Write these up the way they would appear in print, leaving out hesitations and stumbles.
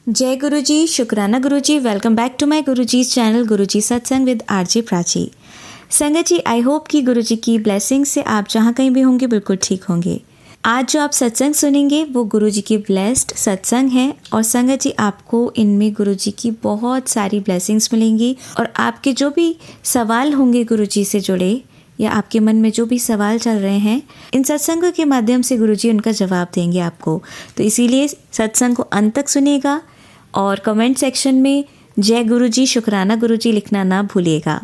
जय गुरु जी, शुक्राना गुरु जी। Welcome back to my Guru ji channel गुरु जी सत्संग विद आरजे प्राची। संगत जी, आई होप कि गुरु जी की ब्लेसिंग से आप जहाँ कहीं भी होंगे बिल्कुल ठीक होंगे। आज जो आप सत्संग सुनेंगे वो गुरु जी की ब्लेस्ड सत्संग है और संगत जी आपको इनमें गुरु जी की बहुत सारी ब्लेसिंग्स मिलेंगी और आपके जो भी सवाल होंगे गुरु जी से जुड़े या आपके मन में जो भी सवाल चल रहे हैं, इन सत्संगों के माध्यम से गुरुजी उनका जवाब देंगे आपको। तो इसीलिए सत्संग को अंत तक सुनिएगा और कमेंट सेक्शन में जय गुरुजी, शुक्राना गुरुजी लिखना ना भूलिएगा।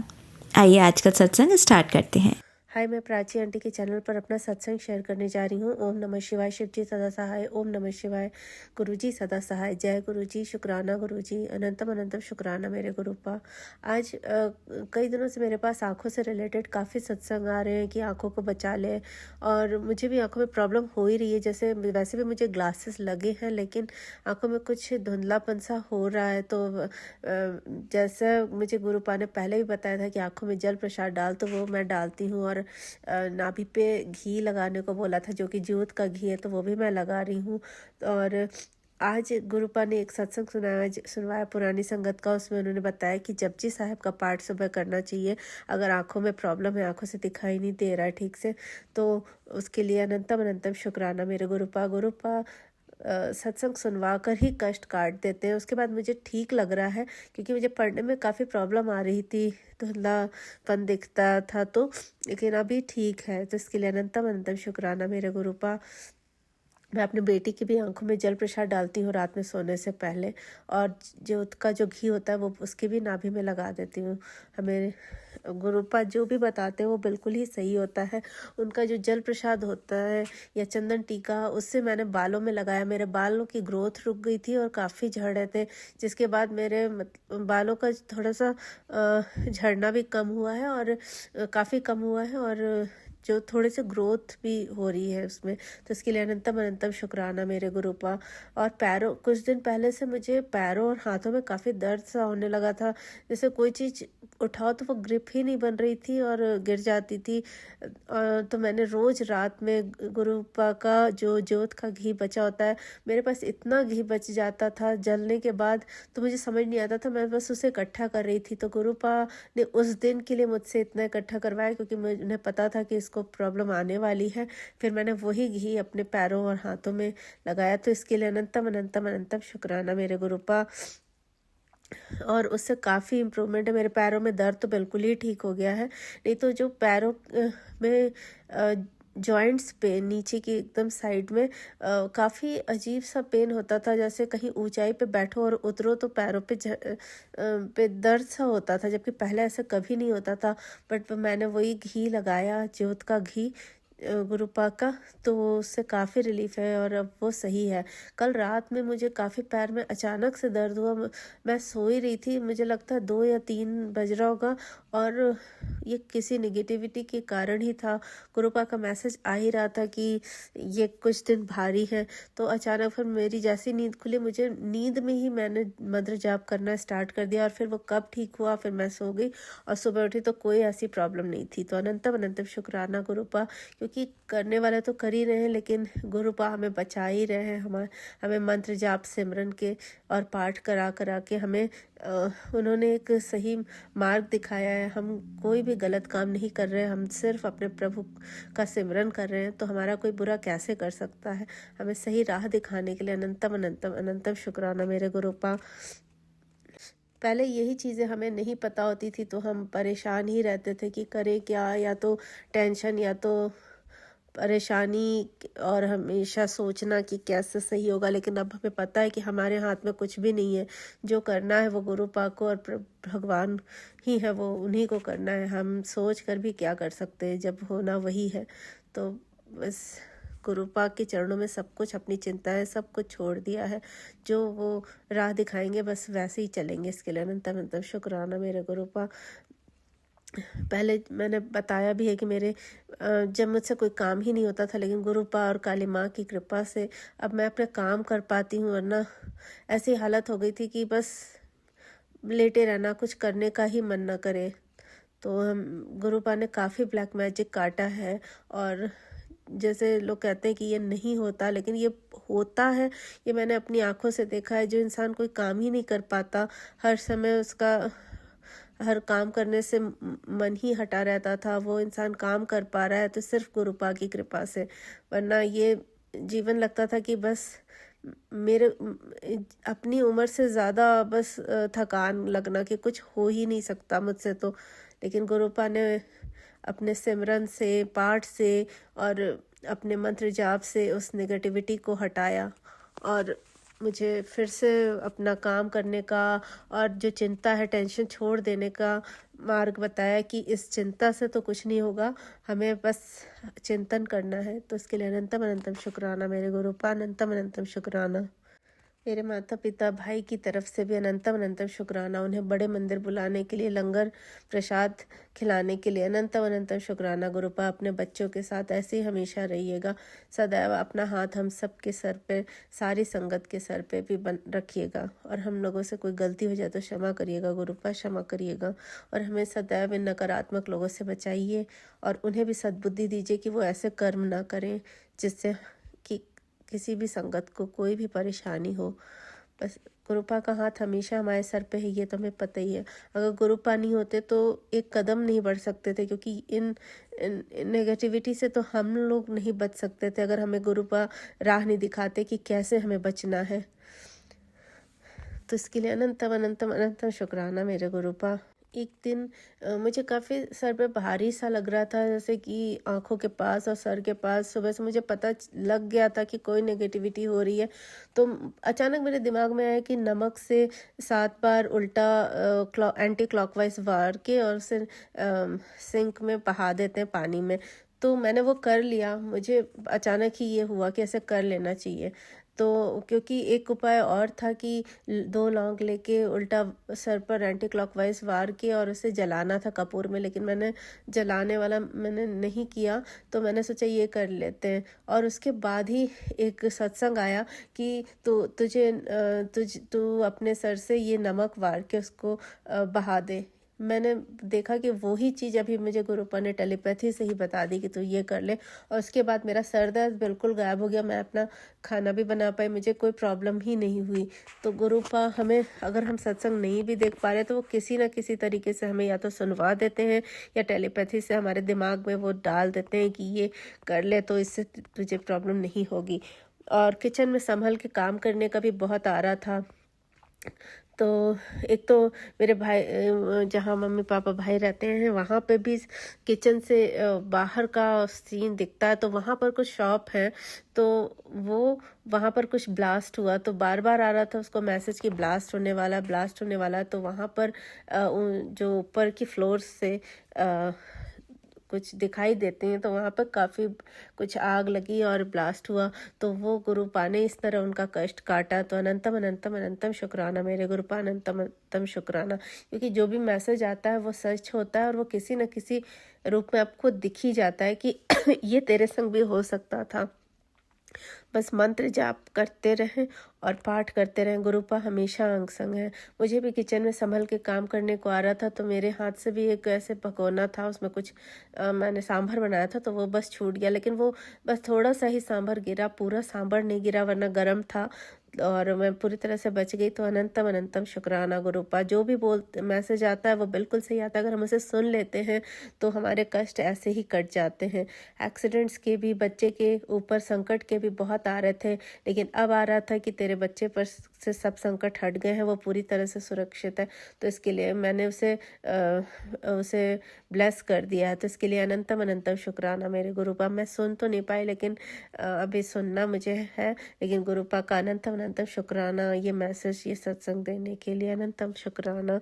आइए आज का सत्संग स्टार्ट करते हैं। हाय, मैं प्राची आंटी के चैनल पर अपना सत्संग शेयर करने जा रही हूँ। ओम नमः शिवाय, शिव जी सदा सहाय। ओम नमः शिवाय, गुरु जी सदा सहाय। जय गुरु जी, शुक्राना गुरु जी, अनंतम अनंतम शुक्राना मेरे गुरुपा। आज कई दिनों से मेरे पास आँखों से रिलेटेड काफ़ी सत्संग आ रहे हैं कि आँखों को बचा ले, और मुझे भी आँखों में प्रॉब्लम हो ही रही है। जैसे वैसे भी मुझे ग्लासेस लगे हैं लेकिन आँखों में कुछ धुंधलापन सा हो रहा है। तो जैसे मुझे गुरुपा ने पहले भी बताया था कि आँखों में जल प्रसाद डाल, तो वो मैं डालती हूँ। और नाभि पे घी लगाने को बोला था जो कि जूत का घी है, तो वो भी मैं लगा रही हूँ। और आज गुरुपा ने एक सत्संग सुनवाया पुरानी संगत का। उसमें उन्होंने बताया कि जपजी साहब का पाठ सुबह करना चाहिए अगर आंखों में प्रॉब्लम है, आंखों से दिखाई नहीं दे रहा है ठीक से, तो उसके लिए अनंतम अनंतम शुक्राना मेरे गुरुपा। गुरुपा सत्संग सुनवा कर ही कष्ट काट देते हैं। उसके बाद मुझे ठीक लग रहा है क्योंकि मुझे पढ़ने में काफ़ी प्रॉब्लम आ रही थी, धुंधलापन दिखता था, तो लेकिन अभी ठीक है। तो इसके लिए अनंतम अनंतम शुक्राना मेरे गुरुपा। मैं अपनी बेटी की भी आंखों में जल प्रसाद डालती हूँ रात में सोने से पहले, और जो उसका जो घी होता है वो उसकी भी नाभि में लगा देती हूँ। हमें गुरुपा जो भी बताते हैं वो बिल्कुल ही सही होता है। उनका जो जल प्रसाद होता है या चंदन टीका, उससे मैंने बालों में लगाया। मेरे बालों की ग्रोथ रुक गई थी और काफ़ी झड़ रहे थे, जिसके बाद मेरे बालों का थोड़ा सा झड़ना भी कम हुआ है और काफ़ी कम हुआ है, और जो थोड़े से ग्रोथ भी हो रही है उसमें। तो इसके लिए अनंतम अनंतम शुक्राना मेरे गुरुपा। और पैरों, कुछ दिन पहले से मुझे पैरों और हाथों में काफ़ी दर्द सा होने लगा था। जैसे कोई चीज़ उठाओ तो वो ग्रिप ही नहीं बन रही थी और गिर जाती थी। तो मैंने रोज़ रात में गुरुपा का जो जोत का घी बचा होता है, मेरे पास इतना घी बच जाता था जलने के बाद, तो मुझे समझ नहीं आता था, मैं बस उसे इकट्ठा कर रही थी। तो गुरुपा ने उस दिन के लिए मुझसे इतना इकट्ठा करवाया क्योंकि मुझे पता था कि इसको प्रॉब्लम आने वाली है। फिर मैंने वही घी अपने पैरों और हाथों में लगाया। तो इसके लिए अनंतम अनंतम अनंतम शुक्राना मेरे गुरुपा। और उससे काफ़ी इम्प्रूवमेंट है। मेरे पैरों में दर्द तो बिल्कुल ही ठीक हो गया है, नहीं तो जो पैरों में जॉइंट्स पे नीचे की एकदम साइड में काफ़ी अजीब सा पेन होता था। जैसे कहीं ऊंचाई पे बैठो और उतरो तो पैरों पे दर्द सा होता था, जबकि पहले ऐसा कभी नहीं होता था। बट मैंने वही घी लगाया, ज्योत का घी गुरुपा का, तो उससे काफ़ी रिलीफ है और अब वो सही है। कल रात में मुझे काफ़ी पैर में अचानक से दर्द हुआ। मैं सो ही रही थी, मुझे लगता है 2 या 3 बज रहा होगा, और ये किसी नेगेटिविटी के कारण ही था। गुरुपा का मैसेज आ ही रहा था कि ये कुछ दिन भारी है। तो अचानक फिर मेरी जैसी नींद खुली, मुझे नींद में ही मैंने मंत्र जाप करना स्टार्ट कर दिया, और फिर वो कब ठीक हुआ, फिर मैं सो गई और सुबह उठी तो कोई ऐसी प्रॉब्लम नहीं थी। तो अनंतम अनंतम शुक्राना गुरुपा, क्योंकि करने वाले तो कर ही रहे हैं लेकिन गुरुपा हमें बचा ही रहे हैं। हमें मंत्र जाप सिमरन के और पाठ करा करा के हमें उन्होंने एक सही मार्ग दिखाया है। हम कोई भी गलत काम नहीं कर रहे हैं, हम सिर्फ अपने प्रभु का सिमरन कर रहे हैं, तो हमारा कोई बुरा कैसे कर सकता है। हमें सही राह दिखाने के लिए अनंतम अनंतम अनंतम शुक्राना मेरे गुरुपा। पहले यही चीज़ें हमें नहीं पता होती थी तो हम परेशान ही रहते थे कि करें क्या, या तो टेंशन या तो परेशानी, और हमेशा सोचना कि कैसे सही होगा। लेकिन अब हमें पता है कि हमारे हाथ में कुछ भी नहीं है, जो करना है वो गुरुपा को और भगवान ही है, वो उन्हीं को करना है। हम सोच कर भी क्या कर सकते हैं जब होना वही है। तो बस गुरुपा के चरणों में सब कुछ, अपनी चिंताएं सब कुछ छोड़ दिया है। जो वो राह दिखाएंगे बस वैसे ही चलेंगे। इसके लिए अनंतम अनंतम शुक्राना मेरे गुरुपा। पहले मैंने बताया भी है कि मेरे जब मुझसे कोई काम ही नहीं होता था, लेकिन गुरुपा और काली माँ की कृपा से अब मैं अपने काम कर पाती हूँ। वरना ऐसी हालत हो गई थी कि बस लेटे रहना, कुछ करने का ही मन न करे। तो हम गुरुपा ने काफ़ी ब्लैक मैजिक काटा है, और जैसे लोग कहते हैं कि ये नहीं होता, लेकिन ये होता है। ये मैंने अपनी आंखों से देखा है। जो इंसान कोई काम ही नहीं कर पाता, हर समय उसका हर काम करने से मन ही हटा रहता था, वो इंसान काम कर पा रहा है तो सिर्फ गुरुपा की कृपा से। वरना ये जीवन लगता था कि बस मेरे अपनी उम्र से ज़्यादा बस थकान लगना कि कुछ हो ही नहीं सकता मुझसे तो। लेकिन गुरुपा ने अपने सिमरन से, पाठ से और अपने मंत्र जाप से उस नेगेटिविटी को हटाया और मुझे फिर से अपना काम करने का और जो चिंता है, टेंशन छोड़ देने का मार्ग बताया कि इस चिंता से तो कुछ नहीं होगा, हमें बस चिंतन करना है। तो इसके लिए अनंतम अनंतम शुक्राना मेरे गुरुपा, अनंतम अनंतम शुक्राना। मेरे माता पिता भाई की तरफ से भी अनंतम अनंतम शुक्राना। उन्हें बड़े मंदिर बुलाने के लिए, लंगर प्रसाद खिलाने के लिए अनंतम अनंतम शुक्राना। गुरुपा अपने बच्चों के साथ ऐसे ही हमेशा रहिएगा। सदैव अपना हाथ हम सब के सर पे, सारी संगत के सर पे भी रखिएगा। और हम लोगों से कोई गलती हो जाए तो क्षमा करिएगा गुरुपा, क्षमा करिएगा। और हमें सदैव इन नकारात्मक लोगों से बचाइए और उन्हें भी सद्बुद्धि दीजिए कि वो ऐसे कर्म ना करें जिससे कि किसी भी संगत को कोई भी परेशानी हो। बस गुरुपा का हाथ हमेशा हमारे सर पे है, ये तो हमें पता ही है। अगर गुरुपा नहीं होते तो एक कदम नहीं बढ़ सकते थे, क्योंकि इन नेगेटिविटी से तो हम लोग नहीं बच सकते थे अगर हमें गुरुपा राह नहीं दिखाते कि कैसे हमें बचना है। तो इसके लिए अनंतम अनंतम अनंतम शुक्राना मेरे गुरुपा। एक दिन मुझे काफ़ी सर पे भारी सा लग रहा था, जैसे कि आंखों के पास और सर के पास। सुबह से मुझे पता लग गया था कि कोई नेगेटिविटी हो रही है। तो अचानक मेरे दिमाग में आया कि नमक से 7 बार उल्टा एंटी क्लॉकवाइज वार के और उसे सिंक में बहा देते हैं पानी में। तो मैंने वो कर लिया। मुझे अचानक ही ये हुआ कि ऐसे कर लेना चाहिए। तो क्योंकि एक उपाय और था कि 2 लौंग लेके उल्टा सर पर एंटी क्लॉकवाइज वार के और उसे जलाना था कपूर में, लेकिन मैंने जलाने वाला मैंने नहीं किया। तो मैंने सोचा ये कर लेते हैं। और उसके बाद ही एक सत्संग आया कि तू अपने सर से ये नमक वार के उसको बहा दे। मैंने देखा कि वही चीज़ अभी मुझे गुरुपा ने टेलीपैथी से ही बता दी कि तू ये कर ले। और उसके बाद मेरा सर दर्द बिल्कुल गायब हो गया। मैं अपना खाना भी बना पाई, मुझे कोई प्रॉब्लम ही नहीं हुई। तो गुरुपा हमें, अगर हम सत्संग नहीं भी देख पा रहे तो वो किसी ना किसी तरीके से हमें या तो सुनवा देते हैं या टेलीपैथी से हमारे दिमाग में वो डाल देते हैं कि ये कर ले तो इससे तुझे प्रॉब्लम नहीं होगी। और किचन में संभल के काम करने का भी बहुत आ रहा था। तो एक तो मेरे भाई, जहाँ मम्मी पापा भाई रहते हैं वहाँ पे भी किचन से बाहर का सीन दिखता है। तो वहाँ पर कुछ शॉप है, तो वो वहाँ पर कुछ ब्लास्ट हुआ। तो बार बार आ रहा था उसको मैसेज कि ब्लास्ट होने वाला है, ब्लास्ट होने वाला है। तो वहाँ पर जो ऊपर की फ्लोर से कुछ दिखाई देते हैं, तो वहाँ पर काफ़ी कुछ आग लगी और ब्लास्ट हुआ। तो वो गुरुपा ने इस तरह उनका कष्ट काटा। तो अनंतम अनंतम अनंतम शुक्राना मेरे गुरुपा, अनंतम अनंतम शुक्राना। क्योंकि जो भी मैसेज आता है वो सच होता है और वो किसी न किसी रूप में आपको दिख ही जाता है कि ये तेरे संग भी हो सकता था। बस मंत्र जाप करते रहें और पाठ करते रहें। गुरुपा हमेशा अंग संग है। मुझे भी किचन में संभल के काम करने को आ रहा था, तो मेरे हाथ से भी एक ऐसे पकौना था, उसमें कुछ मैंने सांभर बनाया था, तो वो बस छूट गया। लेकिन वो बस थोड़ा सा ही सांभर गिरा, पूरा सांभर नहीं गिरा, वरना गर्म था और मैं पूरी तरह से बच गई। तो अनंतम अनंतम शुक्राना गुरुपा। जो भी मैसेज आता है वो बिल्कुल सही आता है। अगर हम उसे सुन लेते हैं तो हमारे कष्ट ऐसे ही कट जाते हैं। एक्सीडेंट्स के भी, बच्चे के ऊपर संकट के भी बहुत आ रहे थे, लेकिन अब आ रहा था कि तेरे बच्चे पर से सब संकट हट गए हैं, वो पूरी तरह से सुरक्षित है। तो इसके लिए मैंने उसे ब्लेस कर दिया है। तो इसके लिए अनंतम अनंतम शुक्राना मेरे गुरुपा। मैं सुन तो नहीं पाई, लेकिन अभी सुनना मुझे है। लेकिन गुरुपा का अनंतम अनंतम शुक्राना, ये मैसेज, ये सत्संग देने के लिए अनंतम शुक्राना।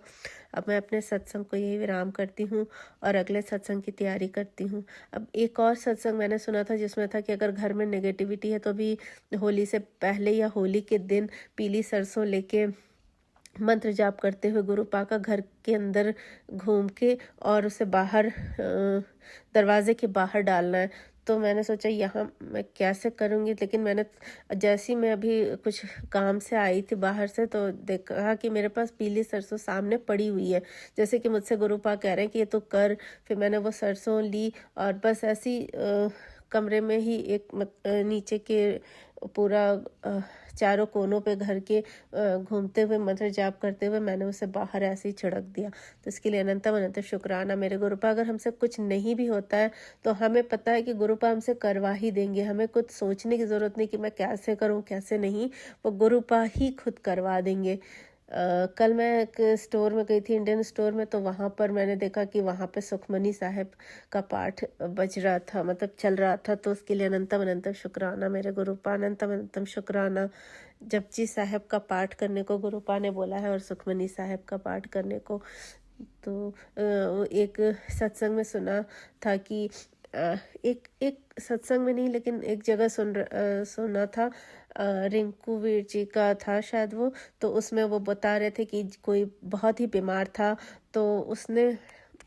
अब मैं अपने सत्संग को यही विराम करती हूँ और अगले सत्संग की तैयारी करती हूँ। अब एक और सत्संग मैंने सुना था जिसमें था कि अगर घर में नेगेटिविटी है तो भी होली से पहले या होली के दिन पीली सरसों लेके मंत्र जाप करते हुए गुरुपा का घर के अंदर घूम के और उसे बाहर दरवाजे के बाहर डालना है। तो मैंने सोचा यहाँ मैं कैसे करूँगी, लेकिन मैंने जैसी मैं अभी कुछ काम से आई थी बाहर से, तो देखा कि मेरे पास पीली सरसों सामने पड़ी हुई है, जैसे कि मुझसे गुरुपा कह रहे हैं कि ये तो कर। फिर मैंने वो सरसों ली और बस ऐसी कमरे में ही नीचे के पूरा चारों कोनों पे घर के घूमते हुए मंत्र जाप करते हुए मैंने उसे बाहर ऐसे ही छिड़क दिया। तो इसके लिए अनंतम अनंत शुक्राना मेरे गुरुपा। अगर हमसे कुछ नहीं भी होता है तो हमें पता है कि गुरुपा हमसे करवा ही देंगे, हमें कुछ सोचने की ज़रूरत नहीं कि मैं कैसे करूं कैसे नहीं, वो गुरुपा ही खुद करवा देंगे। कल मैं एक स्टोर में गई थी, इंडियन स्टोर में, तो वहाँ पर मैंने देखा कि वहाँ पे सुखमनी साहब का पाठ बज रहा था, मतलब चल रहा था। तो उसके लिए अनंतम अनंतम शुक्राना मेरे गुरुपा, अनंतम अनंतम शुक्राना। जपजी साहब का पाठ करने को गुरुपा ने बोला है और सुखमनी साहब का पाठ करने को। तो एक सत्संग में सुना था कि एक एक सत्संग में नहीं लेकिन एक जगह सुना था, रिंकू वीर जी का था शायद वो। तो उसमें वो बता रहे थे कि कोई बहुत ही बीमार था, तो उसने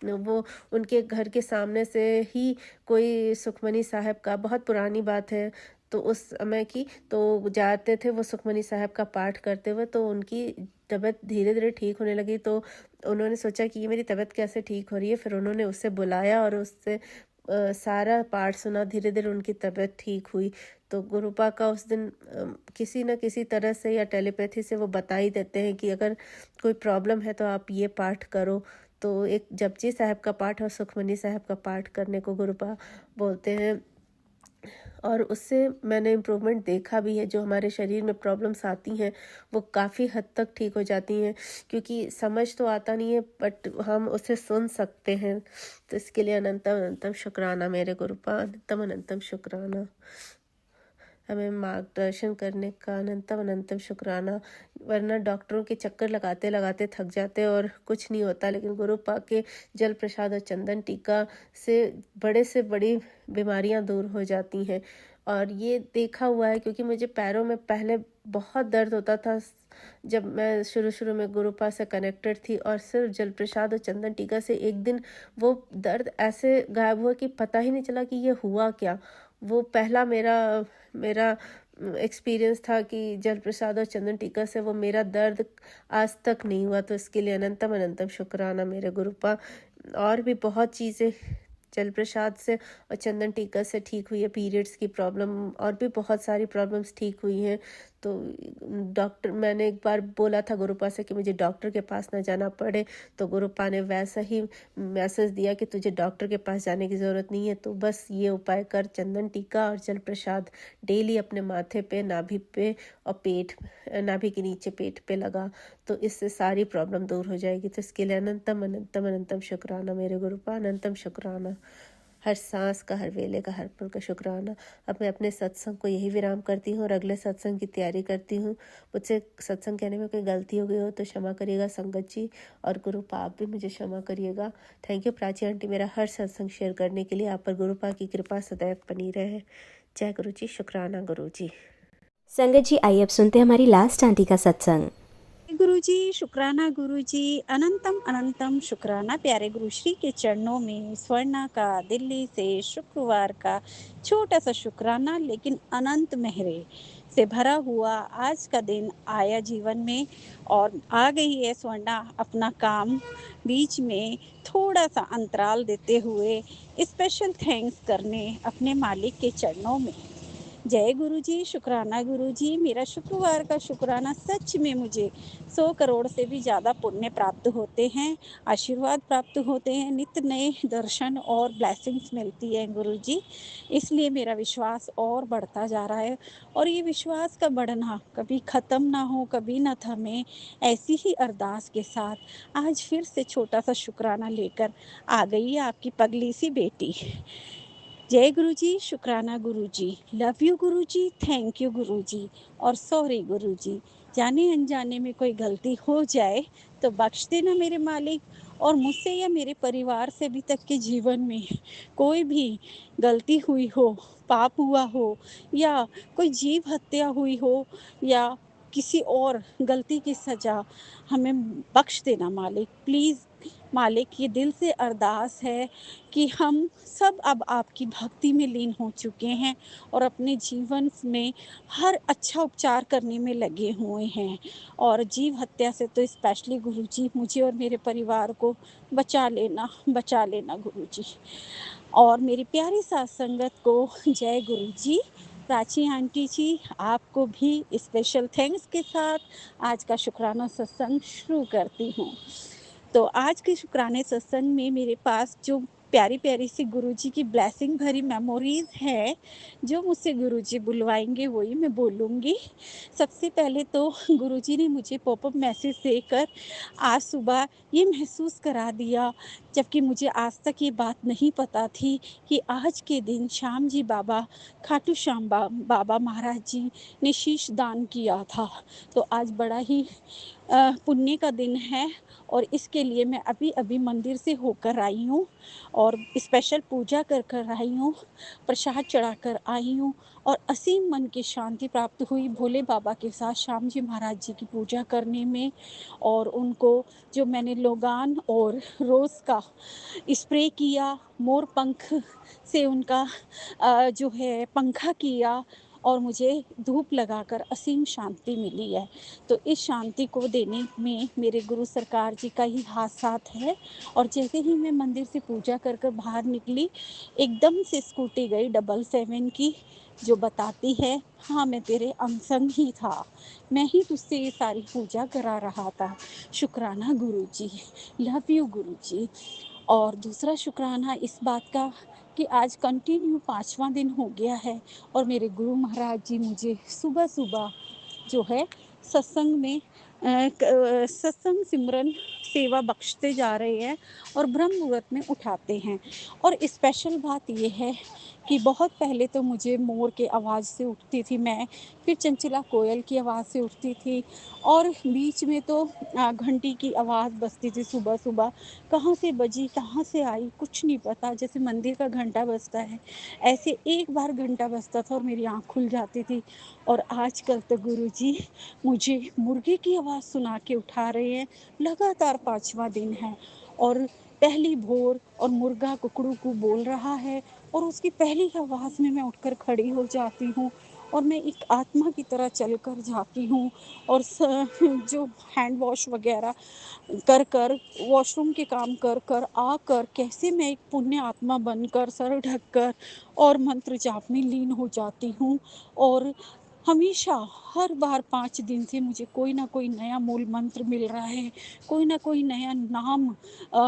वो उनके घर के सामने से ही कोई सुखमनी साहब का, बहुत पुरानी बात है तो उस समय की, तो जाते थे वो सुखमनी साहब का पाठ करते हुए, तो उनकी तबीयत धीरे धीरे ठीक होने लगी। तो उन्होंने सोचा कि ये मेरी तबीयत कैसे ठीक हो रही है, फिर उन्होंने उससे बुलाया और उससे सारा पाठ सुना। धीरे धीरे उनकी तबीयत ठीक हुई। तो गुरुपा का उस दिन किसी न किसी तरह से या टेलीपैथी से वो बता ही देते हैं कि अगर कोई प्रॉब्लम है तो आप ये पाठ करो। तो एक जपजी साहब का पाठ और सुखमनी साहब का पाठ करने को गुरुपा बोलते हैं, और उससे मैंने इम्प्रूवमेंट देखा भी है। जो हमारे शरीर में प्रॉब्लम्स आती हैं वो काफ़ी हद तक ठीक हो जाती हैं, क्योंकि समझ तो आता नहीं है बट हम उसे सुन सकते हैं। तो इसके लिए अनंतम अनंतम शुक्राना मेरे गुरुपा, अनंतम अनंतम शुक्राना। हमें मार्गदर्शन करने का अनंतम अनंतम शुक्राना। वरना डॉक्टरों के चक्कर लगाते लगाते थक जाते और कुछ नहीं होता, लेकिन गुरुपा के जल प्रसाद और चंदन टीका से बड़ी बीमारियां दूर हो जाती हैं। और ये देखा हुआ है क्योंकि मुझे पैरों में पहले बहुत दर्द होता था जब मैं शुरू शुरू में गुरुपा से कनेक्टेड थी, और सिर्फ जल प्रसाद और चंदन टीका से एक दिन वो दर्द ऐसे गायब हुआ कि पता ही नहीं चला कि ये हुआ क्या। वो पहला मेरा मेरा एक्सपीरियंस था कि जल प्रसाद और चंदन टीका से वो मेरा दर्द आज तक नहीं हुआ। तो इसके लिए अनंतम अनंतम शुक्राना मेरे गुरुपा। और भी बहुत चीज़ें जल प्रसाद से और चंदन टीका से ठीक हुई है। पीरियड्स की प्रॉब्लम और भी बहुत सारी प्रॉब्लम्स ठीक हुई हैं। तो डॉक्टर, मैंने एक बार बोला था गुरुपा से कि मुझे डॉक्टर के पास ना जाना पड़े, तो गुरुपा ने वैसा ही मैसेज दिया कि तुझे डॉक्टर के पास जाने की ज़रूरत नहीं है, तो बस ये उपाय कर, चंदन टीका और जल प्रसाद डेली अपने माथे पे, नाभि पे और नाभि के नीचे पेट पे लगा, तो इससे सारी प्रॉब्लम दूर हो जाएगी। तो इसके लिए अनंतम अनंतम अनंतम शुक्राना मेरे गुरुपा, अनंतम शुक्राना। हर सांस का, हर वेले का, हर पल का शुक्राना। अब मैं अपने सत्संग को यही विराम करती हूँ और अगले सत्संग की तैयारी करती हूँ। मुझसे सत्संग कहने में कोई गलती हो गई हो तो क्षमा करिएगा संगत जी, और गुरुपा आप भी मुझे क्षमा करिएगा। थैंक यू प्राची आंटी, मेरा हर सत्संग शेयर करने के लिए। आप पर गुरुपा की कृपा सदैव बनी रहे। जय गुरु जी, शुक्राना गुरु जी। संगत जी, आइए अब सुनते हैं हमारी लास्ट आंटी का सत्संग। गुरुजी, शुक्राना गुरुजी, अनंतम अनंतम शुक्राना प्यारे गुरुश्री के चरणों में। स्वर्णा का दिल्ली से शुक्रवार का छोटा सा शुक्राना, लेकिन अनंत मेहरे से भरा हुआ आज का दिन आया जीवन में, और आ गई है स्वर्णा अपना काम बीच में थोड़ा सा अंतराल देते हुए स्पेशल थैंक्स करने अपने मालिक के चरणों में। जय गुरुजी, शुक्राना गुरुजी। मेरा शुक्रवार का शुक्राना सच में मुझे 100 करोड़ से भी ज़्यादा पुण्य प्राप्त होते हैं, आशीर्वाद प्राप्त होते हैं, नित्य नए दर्शन और ब्लेसिंग्स मिलती है गुरुजी। इसलिए मेरा विश्वास और बढ़ता जा रहा है, और ये विश्वास का बढ़ना कभी ख़त्म ना हो, कभी ना थमे। ऐसी ही अरदास के साथ आज फिर से छोटा सा शुक्राना लेकर आ गई है आपकी पगली सी बेटी। जय गुरुजी, शुक्राना Guruji, love you Guruji, thank you Guruji, और सॉरी गुरुजी। जाने अनजाने में कोई गलती हो जाए तो बख्श देना मेरे मालिक, और मुझसे या मेरे परिवार से भी तक के जीवन में कोई भी गलती हुई हो, पाप हुआ हो, या कोई जीव हत्या हुई हो, या किसी और गलती की सज़ा हमें बख्श देना मालिक, प्लीज़ मालिक। ये दिल से अरदास है कि हम सब अब आपकी भक्ति में लीन हो चुके हैं और अपने जीवन में हर अच्छा उपचार करने में लगे हुए हैं, और जीव हत्या से तो स्पेशली गुरुजी मुझे और मेरे परिवार को बचा लेना गुरुजी। और मेरी प्यारी साथ संगत को जय गुरु जी। प्राची आंटी जी, आपको भी स्पेशल थैंक्स के साथ आज का शुक्राना सत्संग शुरू करती हूँ। तो आज के शुक्राने सत्संग में मेरे पास जो प्यारी-प्यारी सी गुरुजी की ब्लेसिंग भरी मेमोरीज़ हैं, जो मुझसे गुरुजी बुलवाएँगे वही मैं बोलूँगी। सबसे पहले तो गुरुजी ने मुझे पॉपअप मैसेज देकर आज सुबह ये महसूस करा दिया, जबकि मुझे आज तक ये बात नहीं पता थी कि आज के दिन श्याम जी बाबा, खाटू श्याम बाबा महाराज जी ने शीश दान किया था। तो आज बड़ा ही पुण्य का दिन है और इसके लिए मैं अभी-अभी मंदिर से होकर आई हूँ और स्पेशल पूजा कर कर आई हूँ, प्रसाद चढ़ाकर आई हूँ और असीम मन की शांति प्राप्त हुई भोले बाबा के साथ श्याम जी महाराज जी की पूजा करने में। और उनको जो मैंने लोगान और रोज़ का स्प्रे किया, मोर पंख से उनका जो है पंखा किया और मुझे धूप लगाकर असीम शांति मिली है। तो इस शांति को देने में मेरे गुरु सरकार जी का ही हाथ साथ है। और जैसे ही मैं मंदिर से पूजा कर कर बाहर निकली, एकदम से स्कूटी गई 777 की, जो बताती है, हाँ मैं तेरे अंग संग ही था, मैं ही तुझसे ये सारी पूजा करा रहा था। शुक्राना गुरु जी, लव यू गुरु जी। और दूसरा शुक्राना इस बात का कि आज कंटिन्यू 5वां दिन हो गया है और मेरे गुरु महाराज जी मुझे सुबह-सुबह जो है सत्संग में सत्संग सिमरन सेवा बख्शते जा रहे हैं और ब्रह्म मुहूर्त में उठाते हैं। और स्पेशल बात ये है कि बहुत पहले तो मुझे मोर के आवाज़ से उठती थी मैं, फिर चंचला कोयल की आवाज़ से उठती थी और बीच में तो घंटी की आवाज़ बजती थी सुबह-सुबह। कहाँ से बजी, कहाँ से आई, कुछ नहीं पता। जैसे मंदिर का घंटा बजता है, ऐसे एक बार घंटा बजता था और मेरी आँख खुल जाती थी। और आजकल तो गुरुजी मुझे मुर्गे की आवाज़ सुना के उठा रहे हैं। लगातार 5वां दिन है और पहली भोर और मुर्गा कुकड़ू बोल रहा है और उसकी पहली आवाज़ में मैं उठकर खड़ी हो जाती हूँ और मैं एक आत्मा की तरह चलकर जाती हूँ और जो हैंड वॉश वगैरह कर कर, वॉशरूम के काम कर कर आकर कैसे मैं एक पुण्य आत्मा बनकर सर ढककर और मंत्र जाप में लीन हो जाती हूँ। और हमेशा हर बार 5 दिन से मुझे कोई ना कोई नया मूल मंत्र मिल रहा है, कोई ना कोई नया नाम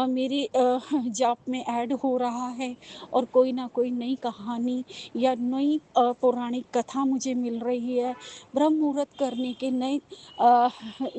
मेरे जाप में ऐड हो रहा है और कोई ना कोई नई कहानी या नई पौराणिक कथा मुझे मिल रही है। ब्रह्म मुहूर्त करने के नए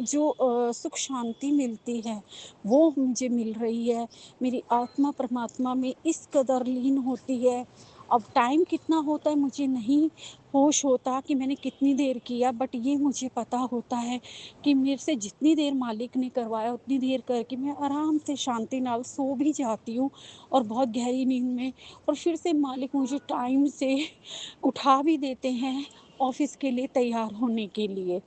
जो सुख शांति मिलती है, वो मुझे मिल रही है। मेरी आत्मा परमात्मा में इस कदर लीन होती है। अब टाइम कितना होता है मुझे नहीं होश होता कि मैंने कितनी देर किया, बट ये मुझे पता होता है कि मेरे से जितनी देर मालिक ने करवाया उतनी देर करके मैं आराम से शांति नाल सो भी जाती हूँ और बहुत गहरी नींद में। और फिर से मालिक मुझे टाइम से उठा भी देते हैं ऑफिस के लिए तैयार होने के लिए।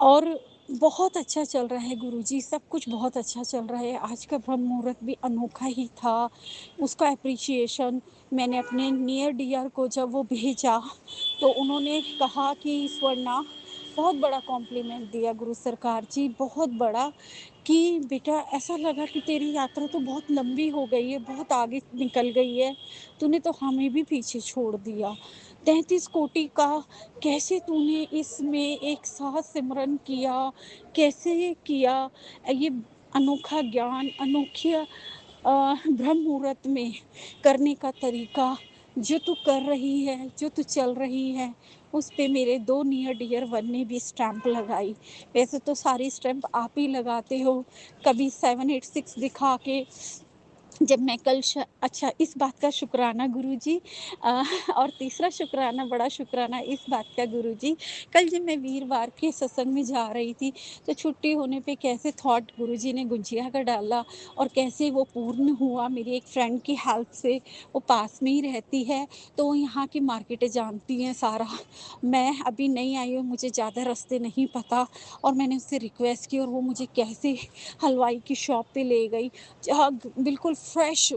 और बहुत अच्छा चल रहा है गुरुजी, सब कुछ बहुत अच्छा चल रहा है। आज का ब्रह्म मुहूर्त भी अनोखा ही था। उसका एप्रिशिएशन मैंने अपने नियर डियर को जब वो भेजा, तो उन्होंने कहा कि स्वर्णा, बहुत बड़ा कॉम्प्लीमेंट दिया गुरु सरकार जी, बहुत बड़ा, कि बेटा ऐसा लगा कि तेरी यात्रा तो बहुत लंबी हो गई है, बहुत आगे निकल गई है, तूने तो हमें भी पीछे छोड़ दिया। 33 कोटि का कैसे तूने इसमें एक साथ सिमरन किया, कैसे किया, ये अनोखा ज्ञान, अनोखी ब्रह्म मुहूर्त में करने का तरीका, जो तू कर रही है, जो तू चल रही है, उस पे मेरे 2 नियर डियर वन ने भी स्टैंप लगाई। वैसे तो सारी स्टैंप आप ही लगाते हो, कभी 786 दिखा के, जब मैं कल अच्छा, इस बात का शुक्राना गुरुजी। अ, और तीसरा शुक्राना, बड़ा शुक्राना इस बात का गुरुजी, कल जब मैं वीरवार के सत्संग में जा रही थी, तो छुट्टी होने पे कैसे थॉट गुरुजी ने गुंजिया का डाला और कैसे वो पूर्ण हुआ मेरी एक फ्रेंड की हेल्प से। वो पास में ही रहती है, तो वो यहाँ की मार्केटें जानती हैं सारा। मैं अभी नई आई हूँ, मुझे ज़्यादा रास्ते नहीं पता, और मैंने उससे रिक्वेस्ट की और वो मुझे कैसे हलवाई की शॉप पे ले गई, जहाँ बिल्कुल फ्रेश,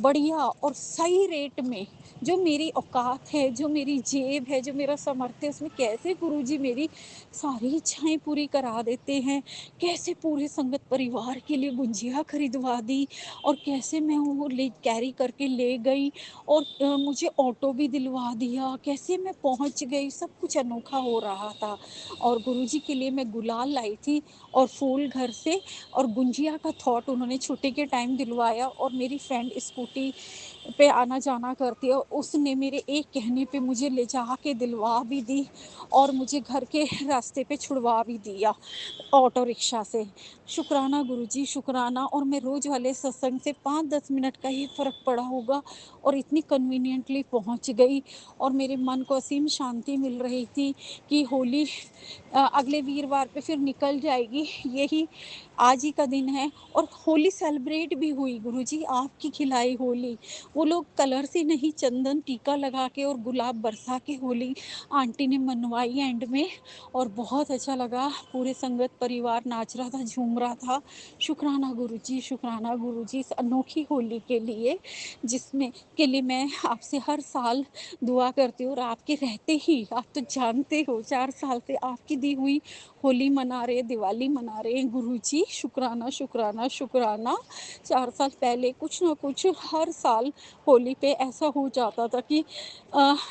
बढ़िया और सही रेट में, जो मेरी औकात है, जो मेरी जेब है, जो मेरा सामर्थ्य है, उसमें कैसे गुरुजी मेरी सारी इच्छाएँ पूरी करा देते हैं। कैसे पूरे संगत परिवार के लिए गुंजिया खरीदवा दी और कैसे मैं वो ले कैरी करके ले गई और मुझे ऑटो भी दिलवा दिया, कैसे मैं पहुँच गई, सब कुछ अनोखा हो रहा था। और गुरुजी के लिए मैं गुलाल लाई थी और फूल घर से और गुंजिया का थॉट उन्होंने छुट्टी के टाइम दिलवाया और मेरी फ्रेंड स्कूटी पे आना-जाना करती है, उसने मेरे एक कहने पे मुझे ले जा के दिलवा भी दी और मुझे घर के रास्ते पे छुड़वा भी दिया ऑटो रिक्शा से। शुक्राना गुरुजी, शुक्राना। और मैं रोज़ वाले सत्संग से 5-10 मिनट का ही फ़र्क पड़ा होगा और इतनी कन्वीनिएंटली पहुँच गई और मेरे मन को असीम शांति मिल रही थी कि होली अगले वीरवार पे फिर निकल जाएगी। यही आज ही का दिन है और होली सेलिब्रेट भी हुई गुरुजी, आपकी खिलाई होली। वो लोग कलर से नहीं, चंदन टीका लगा के और गुलाब बरसा के होली आंटी ने मनवाई एंड में और बहुत अच्छा लगा। पूरे संगत परिवार नाच रहा था, झूम रहा था। शुक्राना गुरुजी, शुक्राना गुरुजी इस अनोखी होली के लिए, जिसमें के लिए मैं आपसे हर साल दुआ करती हूँ और आपके रहते ही आप तो जानते हो 4 साल से आपकी दी हुई होली मना रहे, दिवाली मना रहे हैं गुरुजी। शुक्राना, शुक्राना, शुक्राना। 4 साल पहले कुछ ना कुछ हर साल होली पे ऐसा हो जाता था कि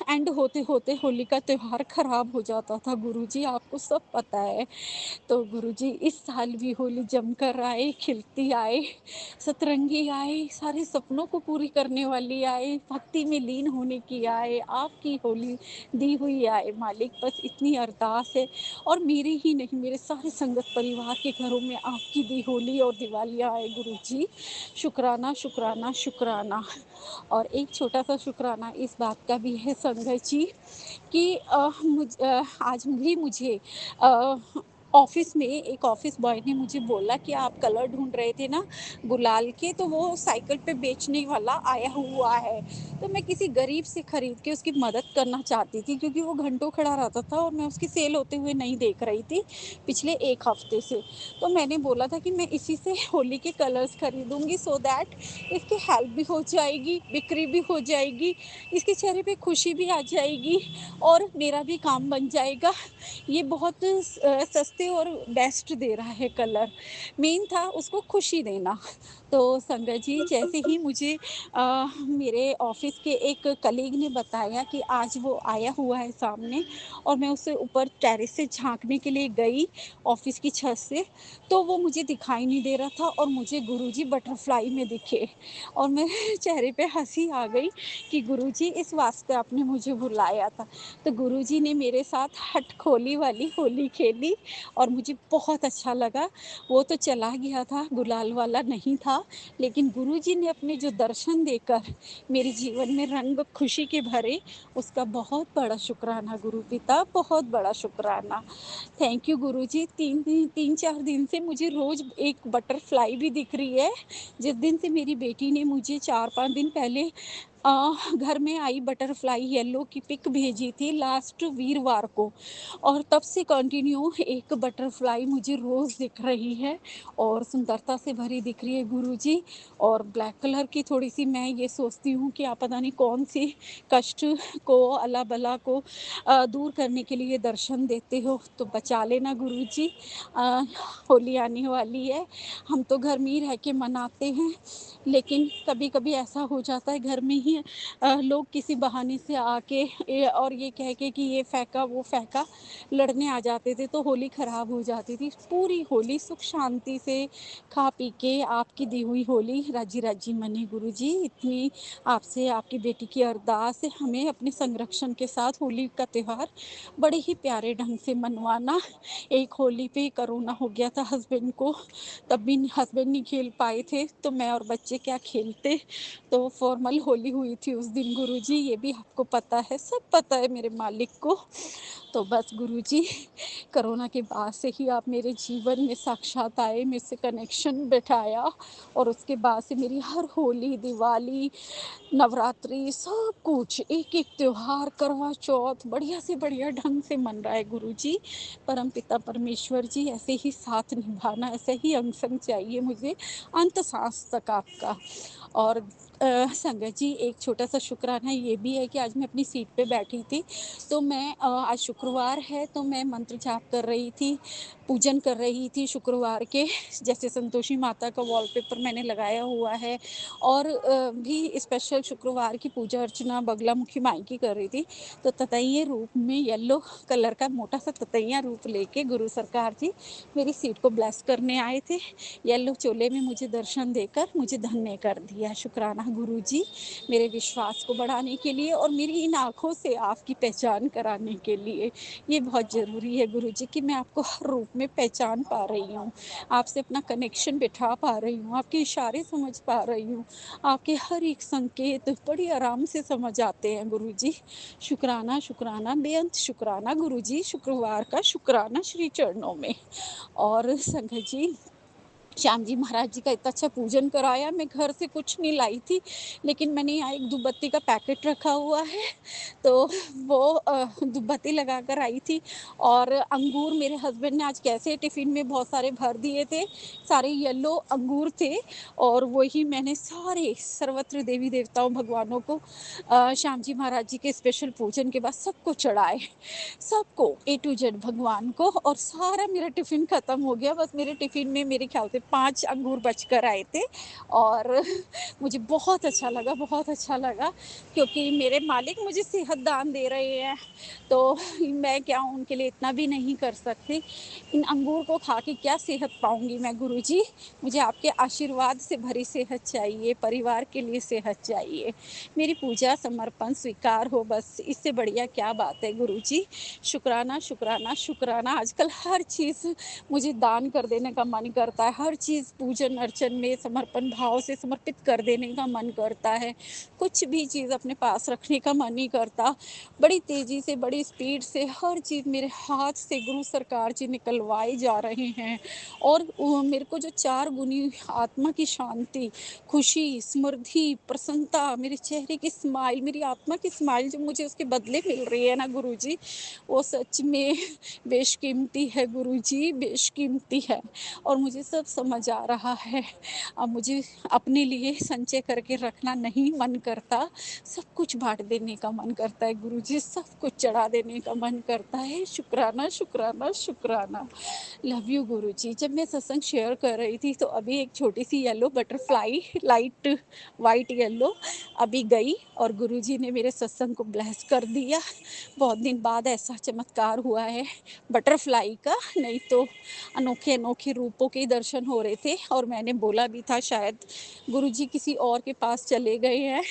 एंड होते-होते होली का त्योहार खराब हो जाता था गुरुजी, आपको सब पता है। तो गुरुजी इस साल भी होली जमकर आए, खिलती आए, सतरंगी आए, सारे सपनों को पूरी करने वाली आए, भक्ति में लीन होने की आए, आपकी होली दी हुई आए मालिक, बस इतनी अरदास है। और मेरे ही नहीं, मेरे सारे संगत परिवार के घरों में आपकी दी होली और दिवालियाँ आए गुरुजी। शुक्राना, शुक्राना, शुक्राना। और एक छोटा-सा शुक्राना इस बात का भी है संगत जी कि आज भी मुझे अ, ऑफ़िस में एक ऑफ़िस बॉय ने मुझे बोला कि आप कलर ढूँढ रहे थे ना गुलाल के, तो वो साइकिल पे बेचने वाला आया हुआ है। तो मैं किसी गरीब से खरीद के उसकी मदद करना चाहती थी क्योंकि वो घंटों खड़ा रहता था और मैं उसकी सेल होते हुए नहीं देख रही थी पिछले 1 हफ़्ते से। तो मैंने बोला था कि मैं इसी से होली के कलर्स खरीदूँगी सो दैट इसकी हेल्प भी हो जाएगी, बिक्री भी हो जाएगी, इसके चेहरे पे खुशी भी आ जाएगी और मेरा भी काम बन जाएगा। ये बहुत सस्ते और बेस्ट दे रहा है कलर। मेन था उसको खुशी देना। तो संगत जी जैसे ही मुझे मेरे ऑफ़िस के एक कलीग ने बताया कि आज वो आया हुआ है सामने और मैं उसे ऊपर टेरेस से झाँकने के लिए गई ऑफ़िस की छत से, तो वो मुझे दिखाई नहीं दे रहा था और मुझे गुरुजी बटरफ्लाई में दिखे और मेरे चेहरे पे हँसी आ गई कि गुरुजी इस वास्ते आपने मुझे बुलाया था। तो गुरुजी ने मेरे साथ हटखोली वाली होली खेली और मुझे बहुत अच्छा लगा। वो तो चला गया था, गुलाल वाला नहीं था, लेकिन गुरुजी ने अपने जो दर्शन देकर मेरे जीवन में रंग खुशी के भरे, उसका बहुत बड़ा शुक्राना गुरु पिता, बहुत बड़ा शुक्राना। थैंक यू गुरुजी। 3-4 दिन से मुझे रोज़ एक बटरफ्लाई भी दिख रही है। जिस दिन से मेरी बेटी ने मुझे 4-5 दिन पहले घर में आई बटरफ्लाई येलो की पिक भेजी थी लास्ट वीरवार को और तब से कंटिन्यू एक बटरफ्लाई मुझे रोज़ दिख रही है और सुंदरता से भरी दिख रही है गुरुजी। और ब्लैक कलर की थोड़ी-सी मैं ये सोचती हूँ कि आप पता नहीं कौन-सी कष्ट को, अला बला को दूर करने के लिए दर्शन देते हो, तो बचा लेना गुरुजी। अ, होली आने वाली है, हम तो घर में ही रह के मनाते हैं, लेकिन कभी-कभी ऐसा हो जाता है घर में ही लोग किसी बहाने से आके और ये कह के कि ये फेंका, वो फेंका, लड़ने आ जाते थे, तो होली खराब हो जाती थी। पूरी होली सुख शांति से खा पी के आपकी दी हुई होली राजी-राजी मने गुरुजी। इतनी आपसे आपकी बेटी की अरदास है हमें अपने संरक्षण के साथ होली का त्योहार बड़े ही प्यारे ढंग से मनवाना। एक होली पे कोरोना हो गया था हस्बैंड को, तब भी हस्बैंड नहीं खेल पाए थे, तो मैं और बच्चे क्या खेलते। तो फॉर्मल होली हुई थी उस दिन गुरुजी, ये भी आपको पता है, सब पता है मेरे मालिक को। तो बस गुरुजी, कोरोना के बाद से ही आप मेरे जीवन में साक्षात आए, मेरे से कनेक्शन बिठाया और उसके बाद से मेरी हर होली, दिवाली, नवरात्रि सब कुछ एक-एक त्योहार, करवा चौथ बढ़िया से बढ़िया ढंग से मन रहा है गुरुजी। परमपिता परमेश्वर जी ऐसे ही साथ निभाना, ऐसे ही अंग-संग चाहिए मुझे अंत साँस तक आपका। और संगत जी, एक छोटा-सा शुक्राना ये भी है कि आज मैं अपनी सीट पे बैठी थी, तो मैं आज शुक्रवार है तो मैं मंत्र जाप कर रही थी, पूजन कर रही थी शुक्रवार के। जैसे संतोषी माता का वॉलपेपर मैंने लगाया हुआ है और भी स्पेशल शुक्रवार की पूजा अर्चना बगलामुखी माई की कर रही थी। तो ततैये रूप में येलो कलर का मोटा-सा ततैया रूप लेके गुरु सरकार जी मेरी सीट को ब्लेस करने आए थे। येलो चोले में मुझे दर्शन देकर मुझे धन्य कर दिया। शुक्राना गुरुजी, मेरे विश्वास को बढ़ाने के लिए और मेरी इन आँखों से आपकी पहचान कराने के लिए। ये बहुत ज़रूरी है गुरुजी कि मैं आपको हर रूप में पहचान पा रही हूँ। आपसे अपना कनेक्शन बिठा पा रही हूँ, आपके इशारे समझ पा रही हूँ। आपके हर एक संकेत बड़ी आराम से समझ आते हैं गुरुजी। शुक्राना, शुक्राना, बेअंत शुक्राना गुरुजी, शुक्रवार का शुक्राना श्री चरणों में। और संगत जी, श्याम जी महाराज जी का इतना अच्छा पूजन कराया, मैं घर से कुछ नहीं लाई थी, लेकिन मैंने यहाँ एक धूपबत्ती का पैकेट रखा हुआ है, तो वो धूपबत्ती लगाकर आई थी। और अंगूर मेरे हस्बैंड ने आज कैसे टिफ़िन में बहुत सारे भर दिए थे, सारे येलो अंगूर थे और वही मैंने सारे सर्वत्र देवी-देवताओं, भगवानों को श्याम जी महाराज जी के स्पेशल पूजन के बाद सबको चढ़ाए। सबको ए टू जेड भगवान को और सारा मेरा टिफ़िन ख़त्म हो गया। बस मेरे टिफ़िन में मेरे ख़्याल से 5 अंगूर बच कर आए थे और मुझे बहुत अच्छा लगा क्योंकि मेरे मालिक मुझे सेहत दान दे रहे हैं, तो मैं क्या उनके लिए इतना भी नहीं कर सकती। इन अंगूर को खा के क्या सेहत पाऊँगी मैं गुरुजी? मुझे आपके आशीर्वाद से भरी सेहत चाहिए, परिवार के लिए सेहत चाहिए। मेरी पूजा समर्पण स्वीकार हो बस, इससे बढ़िया क्या बात है गुरुजी। शुक्राना, शुक्राना, शुक्राना। आजकल हर चीज़ मुझे दान कर देने का मन करता है, हर चीज़ पूजन अर्चन में समर्पण भाव से समर्पित कर देने का मन करता है। कुछ भी चीज़ अपने पास रखने का मन नहीं करता। बड़ी तेज़ी से, बड़ी स्पीड से हर चीज़ मेरे हाथ से गुरु सरकार जी निकलवाए जा रहे हैं और मेरे को जो 4 गुनी आत्मा की शांति, खुशी, समृद्धि, प्रसन्नता, मेरे चेहरे की स्माइल, मेरी आत्मा की स्माइल जो मुझे उसके बदले मिल रही है ना गुरुजी, वो सच में बेशकीमती है गुरुजी, बेशकीमती है और मुझे सब समझ आ रहा है। अब मुझे अपने लिए संचय करके रखना नहीं मन करता, सब कुछ बाँट देने का मन करता है गुरुजी, सब कुछ चढ़ा देने का मन करता है। शुक्राना, शुक्राना, शुक्राना। लव यू गुरुजी। जब मैं सत्संग शेयर कर रही थी तो अभी एक छोटी-सी yellow butterfly light white yellow अभी गई और गुरुजी ने मेरे सत्संग को ब्लेस कर दिया। बहुत दिन बाद ऐसा चमत्कार हुआ है बटरफ्लाई का, नहीं तो अनोखे-अनोखे रूपों के दर्शन हो रहे थे और मैंने बोला भी था शायद गुरुजी किसी और के पास चले गए हैं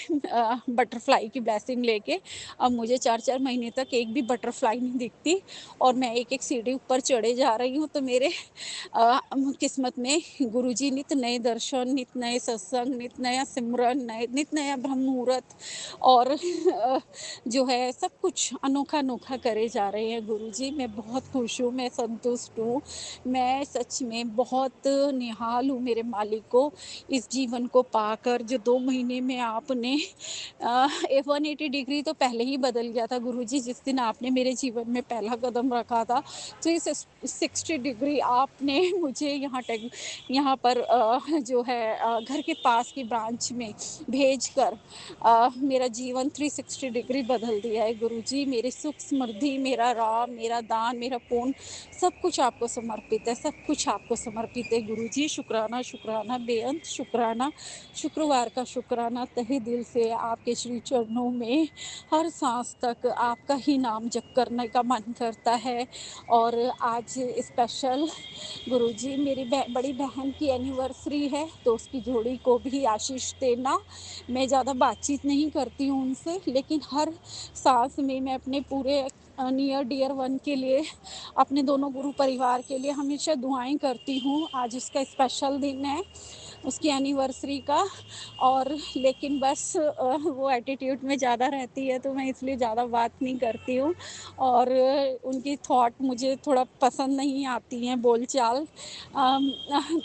बटरफ्लाई की ब्लेसिंग लेके। अब मुझे 4-4 महीने तक एक भी बटरफ्लाई नहीं दिखती और मैं एक-एक सीढ़ी ऊपर चढ़े जा रही हूँ, तो मेरे किस्मत में गुरुजी नित नए दर्शन, नित नए सत्संग, नित नया सिमरन, नित नया ब्रह्म मुहूर्त और जो है सब कुछ अनोखा-अनोखा करे जा रहे हैं गुरुजी। मैं बहुत खुश हूँ, मैं संतुष्ट हूँ। मैं सच में बहुत निहाल हूँ मेरे मालिक को, इस जीवन को पाकर जो 2 महीने में आपने 180 डिग्री तो पहले ही बदल गया था गुरुजी जिस दिन आपने मेरे जीवन में पहला कदम रखा था। तो इस 60 डिग्री आपने मुझे यहाँ पर जो है घर के पास की ब्रांच में भेजकर मेरा जीवन 360 डिग्री बदल दिया है गुरुजी। मेरी सुख समृद्धि, मेरा राम, मेरा दान, मेरा पुण्य सब कुछ आपको समर्पित है, सब कुछ आपको समर्पित है गुरुजी। शुक्राना, शुक्राना, बेअंत शुक्राना। शुक्रवार का शुक्राना तहे दिल से आपके श्री चरणों में हर साँस तक आपका ही नाम जप करने का मन करता है और आज स्पेशल गुरुजी मेरी बड़ी बहन की एनिवर्सरी है, तो उसकी जोड़ी को भी आशीष देना। मैं ज़्यादा बातचीत नहीं करती हूँ उनसे, लेकिन हर साँस में मैं अपने पूरे नियर डियर वन के लिए, अपने दोनों गुरु परिवार के लिए हमेशा दुआएँ करती हूँ। आज उसका स्पेशल दिन है, उसकी एनिवर्सरी का और लेकिन बस वो एटीट्यूड में ज़्यादा रहती है, तो मैं इसलिए ज़्यादा बात नहीं करती हूँ और उनकी थॉट मुझे थोड़ा पसंद नहीं आती हैं, बोलचाल।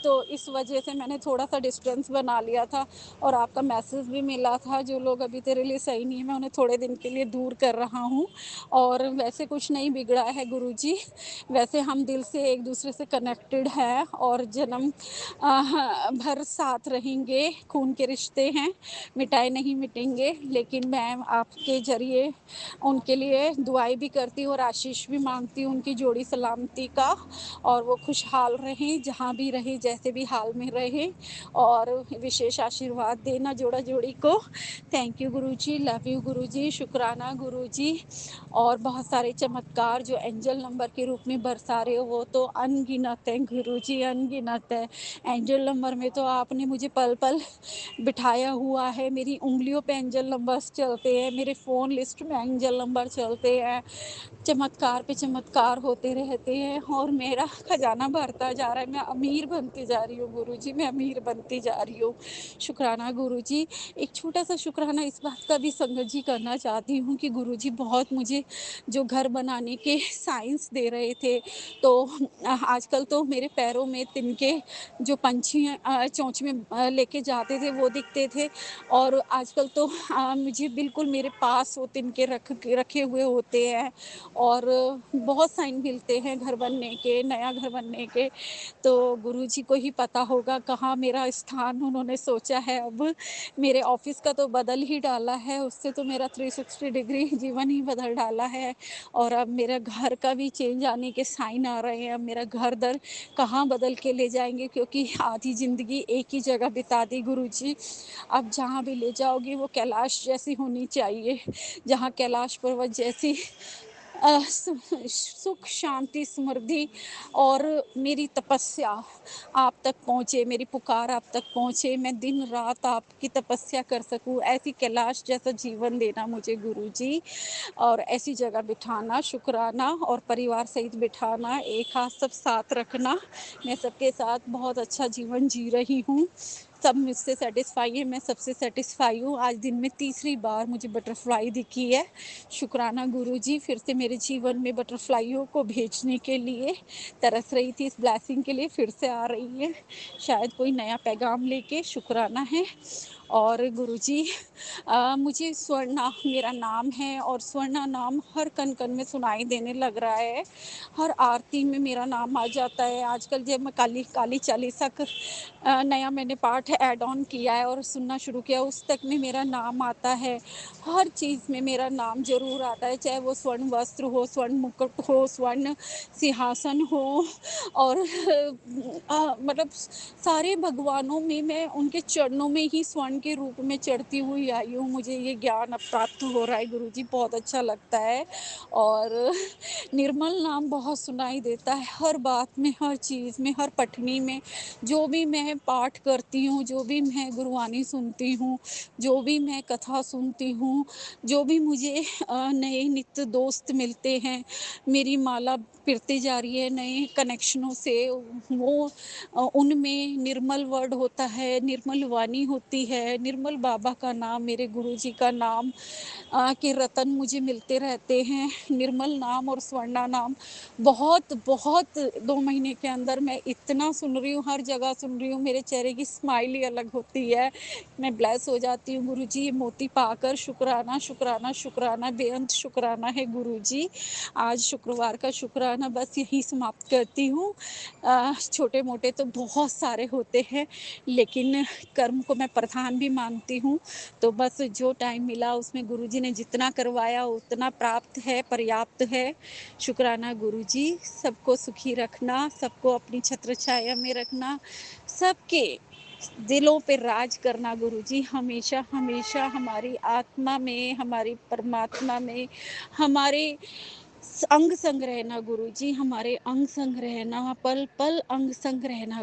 तो इस वजह से मैंने थोड़ा-सा डिस्टेंस बना लिया था और आपका मैसेज भी मिला था, जो लोग अभी तेरे लिए सही नहीं है, मैं उन्हें थोड़े दिन के लिए दूर कर रहा हूँ और वैसे कुछ नहीं बिगड़ा है गुरुजी। वैसे हम दिल से एक-दूसरे से कनेक्टेड हैं और जन्म भर साथ रहेंगे, खून के रिश्ते हैं, मिटाए नहीं मिटेंगे, लेकिन मैं आपके ज़रिए उनके लिए दुआएँ भी करती हूँ और आशीष भी माँगती हूँ उनकी जोड़ी सलामती का, और वो खुशहाल रहें, जहाँ भी रहें, जैसे भी हाल में रहें, और विशेष आशीर्वाद देना जोड़ा-जोड़ी को। Thank you Guruji, love you Guruji, शुक्राना गुरुजी। और बहुत सारे चमत्कार जो एंजल नंबर के रूप में बरसा रहे हो, वो तो अनगिनत हैं गुरुजी, अनगिनत है। एंजल नंबर में तो आपने मुझे पल-पल बिठाया हुआ है, मेरी उँगलियों पे एंजल नंबर्स चलते हैं, मेरे फ़ोन लिस्ट में एंजल नंबर चलते हैं, चमत्कार पे चमत्कार होते रहते हैं, और मेरा खजाना बढ़ता जा रहा है। मैं अमीर बनती जा रही हूँ गुरुजी, मैं अमीर बनती जा रही हूँ। शुक्राना गुरुजी। एक छोटा-सा शुक्राना इस बात का भी संगत जी करना चाहती हूँ कि गुरुजी बहुत मुझे जो घर बनाने के साइंस दे रहे थे, तो आजकल तो मेरे पैरों में तिनके जो पंछी चोंच में लेके जाते थे वो दिखते थे, और आजकल तो मुझे बिल्कुल मेरे पास वो तिनके रखे हुए होते हैं, और बहुत साइन मिलते हैं घर बनने के, नया घर बनने के। तो गुरुजी को ही पता होगा कहाँ मेरा स्थान उन्होंने सोचा है अब। मेरे ऑफ़िस का तो बदल ही डाला है, उससे तो मेरा 360 डिग्री जीवन ही बदल डाला है, और अब मेरा घर का भी चेंज आने के साइन आ रहे हैं। अब मेरा घर-दर कहाँ बदल के ले जाएँगे, क्योंकि आधी ज़िंदगी एक ही जगह बिता दी गुरुजी। अब जहाँ भी ले जाओगे वो कैलाश जैसी होनी चाहिए, जहाँ कैलाश पर्वत जैसी सुख, शांति, समृद्धि और मेरी तपस्या आप तक पहुँचे, मेरी पुकार आप तक पहुँचे, मैं दिन-रात आपकी तपस्या कर सकूँ, ऐसी कैलाश जैसा जीवन देना मुझे गुरुजी, और ऐसी जगह बिठाना, शुक्राना, और परिवार सहित बिठाना, एक हाथ सब साथ रखना। मैं सबके साथ बहुत अच्छा जीवन जी रही हूँ। सब मुझसे सैटिस्फाई है, मैं सबसे सैटिस्फाई हूँ। आज दिन में तीसरी बार मुझे बटरफ्लाई दिखी है। शुक्राना गुरुजी, फिर से मेरे जीवन में बटरफ्लाइयों को भेजने के लिए तरस रही थी, इस ब्लेसिंग के लिए फिर से आ रही है। शायद कोई नया पैगाम लेके, शुक्राना है। और गुरुजी, मुझे स्वर्णा मेरा नाम है, और स्वर्णा नाम हर कन-कन में सुनाई देने लग रहा है। हर आरती में मेरा नाम आ जाता है। आजकल जब मैं काली काली चालीसा नया मैंने पाठ ऐड ऑन किया है और सुनना शुरू किया, उस तक में मेरा नाम आता है। हर चीज़ में मेरा नाम ज़रूर आता है, चाहे वो स्वर्ण वस्त्र हो, स्वर्ण मुकुट हो, स्वर्ण सिंहासन हो, और मतलब सारे भगवानों में मैं उनके चरणों में ही स्वर्ण के रूप में चढ़ती हुई आई हूँ। मुझे ये ज्ञान अब प्राप्त हो रहा है गुरुजी, बहुत अच्छा लगता है, और निर्मल नाम बहुत सुनाई देता है हर बात में, हर चीज़ में, हर पठनी में। जो भी मैं पाठ करती हूँ, जो भी मैं गुरुवाणी सुनती हूँ, जो भी मैं कथा सुनती हूँ, जो भी मुझे नए नित्य दोस्त मिलते हैं, मेरी माला पिरती जा रही है नए कनेक्शनों से, वो उनमें निर्मल वर्ड होता है, निर्मल वाणी होती है, निर्मल बाबा का नाम, मेरे गुरुजी का नाम के रतन मुझे मिलते रहते हैं। निर्मल नाम और स्वर्णा नाम बहुत 2 महीने के अंदर मैं इतना सुन रही हूँ, हर जगह सुन रही हूँ, मेरे चेहरे की स्माइल ही अलग होती है। मैं ब्लेस हो जाती हूँ गुरुजी, ये मोती पाकर। शुक्राना, शुक्राना, शुक्राना, बेअंत शुक्राना है गुरुजी। आज शुक्रवार का शुक्राना बस यहीं समाप्त करती हूँ। छोटे-मोटे तो बहुत सारे होते हैं, लेकिन कर्म को मैं प्रधान भी मानती हूँ। तो बस जो टाइम मिला उसमें गुरुजी ने जितना करवाया उतना प्राप्त है, पर्याप्त है। शुक्राना गुरुजी, सबको सुखी रखना, सबको अपनी छत्र छाया में रखना, सबके दिलों पे राज करना गुरुजी, हमेशा हमेशा हमारी आत्मा में, हमारी परमात्मा में, हमारे अंग संग रहना गुरुजी, हमारे अंग संग रहना, पल पल अंग संग रहना।